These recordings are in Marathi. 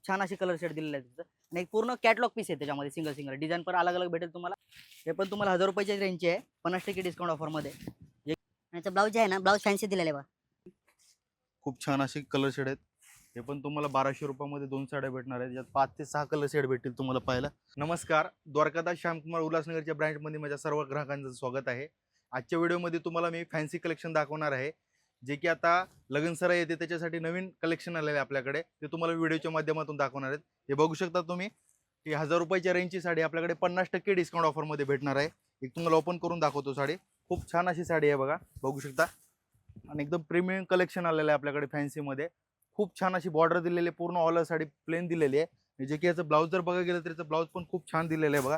छान अशी कलर शेड दिलेले आहे त्याचं आणि एक पूर्ण कॅटलॉग पीस आहे त्याच्यामध्ये सिंगल सिंगल डिझाईन पण अलग अलग भेटेल तुम्हाला. हे पण तुम्हाला 1000 रुपयाच्या रेंजचे आहे 50% डिस्काउंट ऑफरमध्ये. याचा ब्लाऊज आहे ना ब्लाऊज फॅन्सी दिलेला आहे बघा. खूप छान असे कलर शेड आहेत. हे पण तुम्हाला 1200 रुपयामध्ये 2 साड्या भेटणार आहेत. यात 5 ते 6 कलर शेड भेटतील तुम्हाला पाहायला. नमस्कार, द्वारकादास श्यामकुमार उल्हासनगरच्या ब्रँचमध्ये माझ्या सर्व ग्राहकांचं स्वागत आहे. आजच्या व्हिडिओमध्ये तुम्हाला मी फॅन्सी कलेक्शन दाखवणार आहे, जे की आता लगनसराई येते त्याच्यासाठी नवीन कलेक्शन आलेलं आहे आपल्याकडे. ते तुम्हाला व्हिडिओच्या माध्यमातून दाखवणार आहेत. हे बघू शकता तुम्ही की 1000 रुपयाच्या रेंजची साडी आपल्याकडे 50% डिस्काउंट ऑफरमध्ये भेटणार आहे. एक तुम्हाला ओपन करून दाखवतो साडी. खूप छान अशी साडी आहे बघा, बघू शकता. आणि एकदम प्रीमियम कलेक्शन आलेलं आहे आपल्याकडे फॅन्सीमध्ये. खूप छान अशी बॉर्डर दिलेली आहे, पूर्ण ऑल साडी प्लेन दिलेली आहे. जे की याचं ब्लाऊज जर बघा गेलं तर याचं ब्लाऊज पण खूप छान दिलेलं आहे बघा.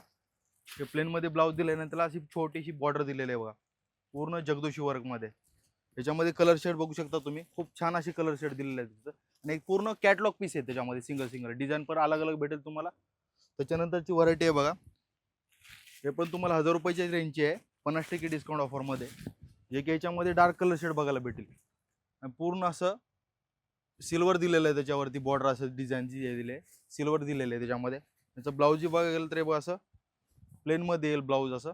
हे प्लेनमध्ये ब्लाऊज दिले आहे, त्याला अशी छोटीशी बॉर्डर दिलेली आहे बघा, पूर्ण जगदोशी वर्कमध्ये. त्याच्यामध्ये कलर शेड बघू शकता तुम्ही, खूप छान अशी कलर शेड दिलेले आहे तिथं. आणि एक पूर्ण कॅटलॉग पीस आहे त्याच्यामध्ये, सिंगल सिंगल डिझाईन पण अलग अलग भेटेल तुम्हाला. त्याच्यानंतरची व्हरायटी आहे बघा. हे पण तुम्हाला 1000 रुपयाच्या रेंजची आहे 50% डिस्काउंट ऑफरमध्ये. जे की याच्यामध्ये डार्क कलर शेड बघायला भेटेल. आणि पूर्ण असं सिल्वर दिलेलं आहे त्याच्यावरती, बॉर्डर असं डिझाईनची दिली आहे, सिल्वर दिलेलं आहे त्याच्यामध्ये. त्याचं ब्लाऊज बघा गेलं तर बघा असं प्लेनमध्ये येईल ब्लाऊज. असं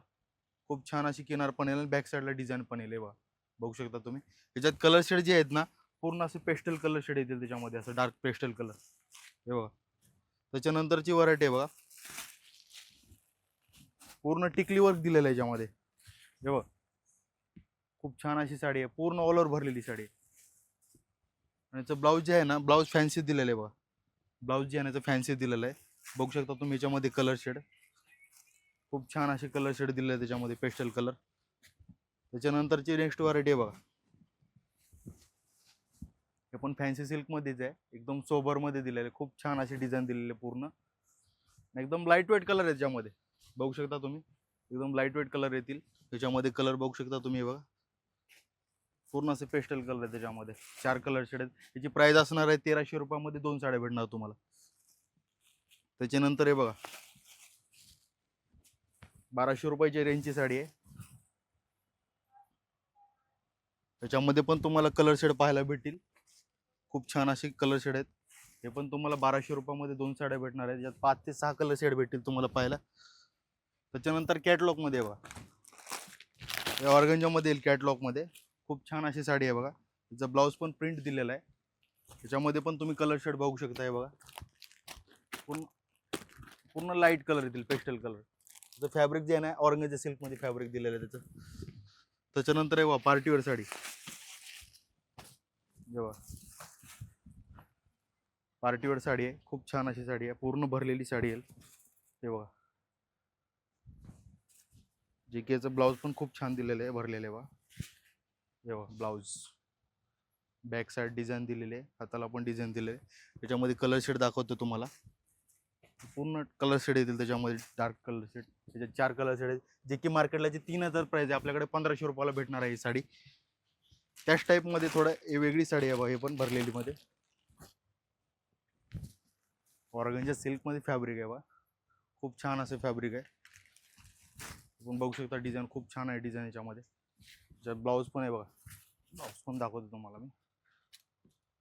खूप छान अशी किनार पण येईल, बॅक साईडला डिझाईन पण येईल बघा, बघू शकता तुम्ही. त्याच्यात कलर शेड जे आहेत ना, पूर्ण असे पेस्टल कलर शेड येतील त्याच्यामध्ये, असं डार्क पेस्टल कलर हे बघा. त्याच्यानंतरची व्हरायटी आहे बघा, पूर्ण टिकली वर्क दिलेलं आहे याच्यामध्ये हे बघा. खूप छान अशी साडी आहे, पूर्ण ऑल ओव्हर भरलेली साडी आहे. आणि याचं ब्लाऊज जे आहे ना, ब्लाऊज फॅन्सी दिलेलं आहे बघा. ब्लाऊज जे आहे ना याचं फॅन्सी दिलेलं आहे, बघू शकता तुम्ही. याच्यामध्ये कलर शेड खूप छान असे कलर शेड दिले आहे त्याच्यामध्ये, पेस्टल कलर. त्याच्यानंतरची नेक्स्ट व्हरायटी आहे बघा. हे पण फॅन्सी सिल्कमध्येच आहे, एकदम सोबरमध्ये दिलेलं आहे. खूप छान अशी डिझाईन दिलेली आहे पूर्ण. एकदम लाईट वेट कलर आहे त्याच्यामध्ये, बघू शकता तुम्ही. एकदम लाईट वेट कलर येतील त्याच्यामध्ये. कलर बघू शकता तुम्ही बघा, पूर्ण असे पेस्टल कलर आहे त्याच्यामध्ये. 4 कलर शेड आहेत. याची प्राइस असणार आहे 1300 रुपयामध्ये 2 साड्या भेटणार तुम्हाला. त्याच्यानंतर हे बघा, 1200 रुपयाची रेंजची साडी आहे. त्याच्यामध्ये पण तुम्हाला कलर शेड पाहायला भेटतील. खूप छान असे कलर शेड आहेत. हे पण तुम्हाला 1200 रुपयामध्ये 2 साड्या भेटणार आहेत. यात 5 ते 6 कलर शेड भेटतील तुम्हाला पाहायला. त्याच्यानंतर कॅटलॉगमध्ये बघा, या ऑर्गंजामध्ये येईल कॅटलॉगमध्ये. खूप छान अशी साडी आहे बघा. तिचा ब्लाऊज पण प्रिंट दिलेला आहे. त्याच्यामध्ये पण तुम्ही कलर शेड बघू शकता हे बघा. पूर्ण पूर्ण लाईट कलर येतील, पेस्टल कलर. त्याचं फॅब्रिक जे आहे ना, ऑर्गंजा सिल्कमध्ये फॅब्रिक दिलेलं आहे त्याचं. त्याच्यानंतर आहे बघा पार्टीवेअर साडी जेव्हा, पार्टीवेअर साडी आहे. खूप छान अशी साडी आहे, पूर्ण भरलेली साडी आहे हे बघा. जे की याचं ब्लाऊज पण खूप छान दिलेलं आहे, भरलेलं आहे बघा हे बघा. ब्लाऊज बॅक साईड डिझाईन दिलेली आहे, हाताला पण डिझाईन दिले आहे. त्याच्यामध्ये कलर शेड दाखवतो तुम्हाला. पूर्ण कलर शेड येतील त्याच्यामध्ये, डार्क कलर शेड. त्याच्यात 4 कलर शेड आहेत, जे की मार्केटला जी 3000 प्राइस आहे, आपल्याकडे 1500 रुपयाला भेटणार आहे ही साडी. त्याच टाईपमध्ये थोडं वेगळी साडी आहे बघा, हे पण भरलेलीमध्ये. ऑर्गंजा सिल्कमध्ये फॅब्रिक आहे बघा, खूप छान असं फॅब्रिक आहे. आपण बघू शकता डिझाईन खूप छान आहे डिझाईन याच्यामध्ये. ज्यात ब्लाऊज पण आहे बघा, ब्लाऊज पण दाखवतो तुम्हाला मी.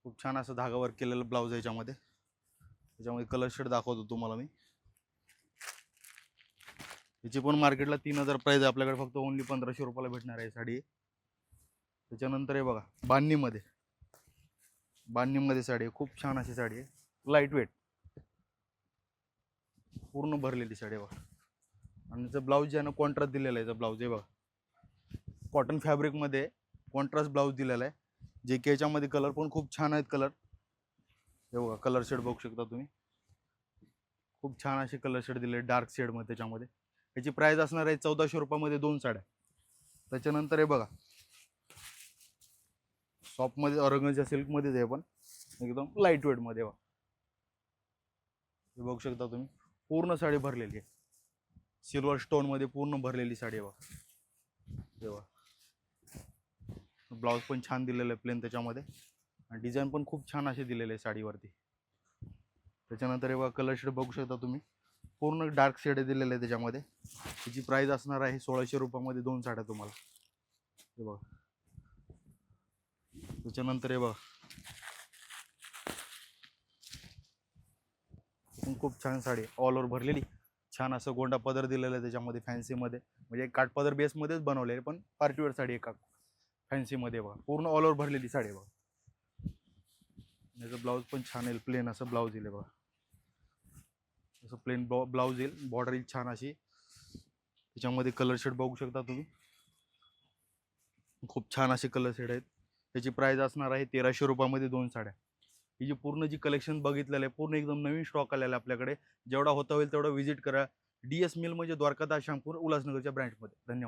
खूप छान असं धागा वर्क केलेलं ब्लाऊज आहे याच्यामध्ये. त्याच्यामध्ये कलर शेड दाखवतो तुम्हाला मी. याची पण मार्केटला 3000 प्राइस आहे, आपल्याकडे फक्त ओनली 1500 रुपयाला भेटणार आहे साडी. त्याच्यानंतर आहे बघा बांधणीमध्ये, बांधणीमध्ये साडी आहे. खूप छान अशी साडी आहे, लाईट वेट, पूर्ण भरलेली साडी आहे बघा. आणि त्याचं ब्लाऊज जे आहे ना, कॉन्ट्रास्ट दिलेलं आहे. याचं ब्लाऊज आहे बघा, कॉटन फॅब्रिकमध्ये कॉन्ट्रास्ट ब्लाऊज दिलेला आहे. जे की याच्यामध्ये कलर पण खूप छान आहेत. कलर हे बघा, कलर शेड बघू शकता तुम्ही. खूप छान असे कलर शेड दिले डार्क शेडमध्ये त्याच्यामध्ये. याची प्राइस असणार आहे 1400 रुपयामध्ये 2 साड्या. त्याच्यानंतर हे बघा, सॉफ्टमध्ये ऑर्गंजा सिल्कमध्येच आहे, पण एकदम लाईट वेटमध्ये बघा. हे बघू शकता तुम्ही, पूर्ण साडी भरलेली आहे, सिल्वर स्टोनमध्ये पूर्ण भरलेली साडी आहे बघा. तेव्हा ब्लाऊज पण छान दिलेलं आहे प्लेन त्याच्यामध्ये. आणि डिझाईन पण खूप छान असे दिलेले आहे साडीवरती. त्याच्यानंतर हे बघा कलर शेड बघू शकता तुम्ही, पूर्ण डार्क शेड दिलेलं आहे त्याच्यामध्ये. त्याची प्राइस असणार आहे 1600 रुपयामध्ये 2 साड्या तुम्हाला हे बघा. त्याच्यानंतर हे बघा पण खूप छान साडी आहे, ऑल ओव्हर भरलेली. छान असं गोंडा पदर दिलेलं आहे त्याच्यामध्ये फॅन्सीमध्ये, म्हणजे काठपदर बेसमध्येच बनवलेले, पण पार्टीवेअर साडी आहे का फॅन्सीमध्ये बघा. पूर्ण ऑल ओव्हर भरलेली साडी आहे बघा. याचं ब्लाऊज पण छान येईल, प्लेन असं ब्लाऊज येईल बघा. असं प्लेन ब्लाऊज येईल, बॉर्डर येईल छान अशी. त्याच्यामध्ये कलर शेड बघू शकता तुम्ही, खूप छान असे कलर शेड आहेत. त्याची प्राइस असणार आहे 1300 रुपयामध्ये 2 साड्या. ही जी पूर्ण जी कलेक्शन बघितलेलं आहे पूर्ण एकदम नवीन स्टॉक आलेला आहे आपल्याकडे. जेवढा होता होईल तेवढा व्हिजिट करा. DS मिल म्हणजे द्वारकादास श्यामपूर उल्हासनगरच्या ब्रँचमध्ये. धन्यवाद.